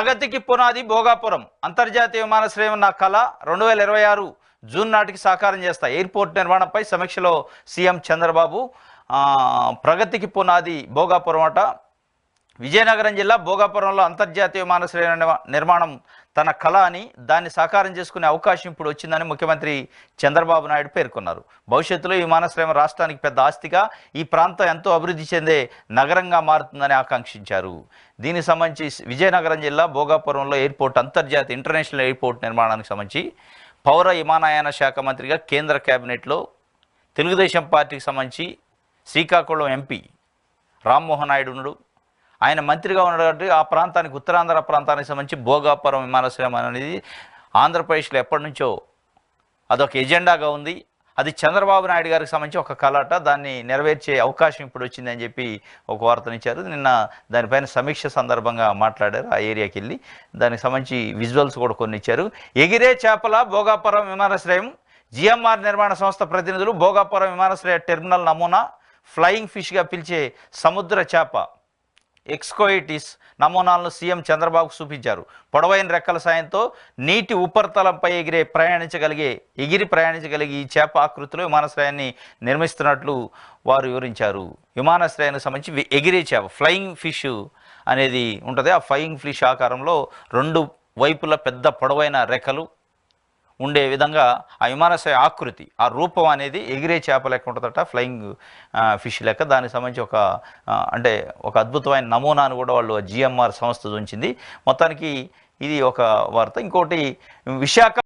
ప్రగతికి పునాది భోగాపురం అంతర్జాతీయ విమానాశ్రయం నా కళ 2026 జూన్ నాటికి సాకారం చేస్తా. ఎయిర్పోర్ట్ నిర్మాణంపై సమీక్షలో సీఎం చంద్రబాబు. ప్రగతికి పునాది భోగాపురం అట. విజయనగరం జిల్లా భోగాపురంలో అంతర్జాతీయ విమానాశ్రయం నిర్మాణం తన కళ అని, దాన్ని సాకారం చేసుకునే అవకాశం ఇప్పుడు వచ్చిందని ముఖ్యమంత్రి చంద్రబాబు నాయుడు పేర్కొన్నారు. భవిష్యత్తులో ఈ విమానాశ్రయం రాష్ట్రానికి పెద్ద ఆస్తిగా, ఈ ప్రాంతం ఎంతో అభివృద్ధి చెందే నగరంగా మారుతుందని ఆకాంక్షించారు. దీనికి సంబంధించి విజయనగరం జిల్లా భోగాపురంలో ఎయిర్పోర్ట్, అంతర్జాతీయ ఇంటర్నేషనల్ ఎయిర్పోర్ట్ నిర్మాణానికి సంబంధించి పౌర విమానయాన శాఖ మంత్రిగా కేంద్ర కేబినెట్లో తెలుగుదేశం పార్టీకి సంబంధించి శ్రీకాకుళం ఎంపీ రామ్మోహన్ నాయుడు ఉన్నాడు. ఆయన మంత్రిగా ఉన్నటువంటి ఆ ప్రాంతానికి, ఉత్తరాంధ్ర ప్రాంతానికి సంబంధించి భోగాపురం విమానాశ్రయం అనేది ఆంధ్రప్రదేశ్లో ఎప్పటి నుంచో అదొక ఎజెండాగా ఉంది. అది చంద్రబాబు నాయుడు గారికి సంబంధించి ఒక కళట. దాన్ని నెరవేర్చే అవకాశం ఇప్పుడు వచ్చిందని చెప్పి ఒక వార్తనిచ్చారు. నిన్న దానిపైన సమీక్ష సందర్భంగా మాట్లాడారు. ఆ ఏరియాకి వెళ్ళి దానికి సంబంధించి విజువల్స్ కూడా కొన్ని ఇచ్చారు. ఎగిరే చేపల భోగాపురం విమానాశ్రయం. జిఎంఆర్ నిర్మాణ సంస్థ ప్రతినిధులు భోగాపురం విమానాశ్రయ టెర్మినల్ నమూనా ఫ్లయింగ్ ఫిష్గా పిలిచే సముద్ర చేప ఎక్స్కోయిటిస్ నమూనాలను సీఎం చంద్రబాబుకు చూపించారు. పొడవైన రెక్కల సాయంతో నీటి ఉపరితలంపై ఎగిరి ప్రయాణించగలిగే ఈ చేప ఆకృతిలో విమానాశ్రయాన్ని నిర్మిస్తున్నట్లు వారు వివరించారు. విమానాశ్రయానికి సంబంధించి ఎగిరే చేప ఫ్లయింగ్ ఫిష్ అనేది ఉంటుంది. ఆ ఫ్లయింగ్ ఫిష్ ఆకారంలో 2 వైపులా పెద్ద పొడవైన రెక్కలు ఉండే విధంగా ఆ విమానాశ్రయ ఆకృతి, ఆ రూపం అనేది ఎగిరే చేప లెక్క ఉంటుందట, ఫ్లయింగ్ ఫిష్ లెక్క. దానికి సంబంధించి ఒక అద్భుతమైన నమూనాను కూడా వాళ్ళు జిఎంఆర్ సంస్థ ఉంచింది. మొత్తానికి ఇది ఒక వార్త. ఇంకోటి, విశాఖ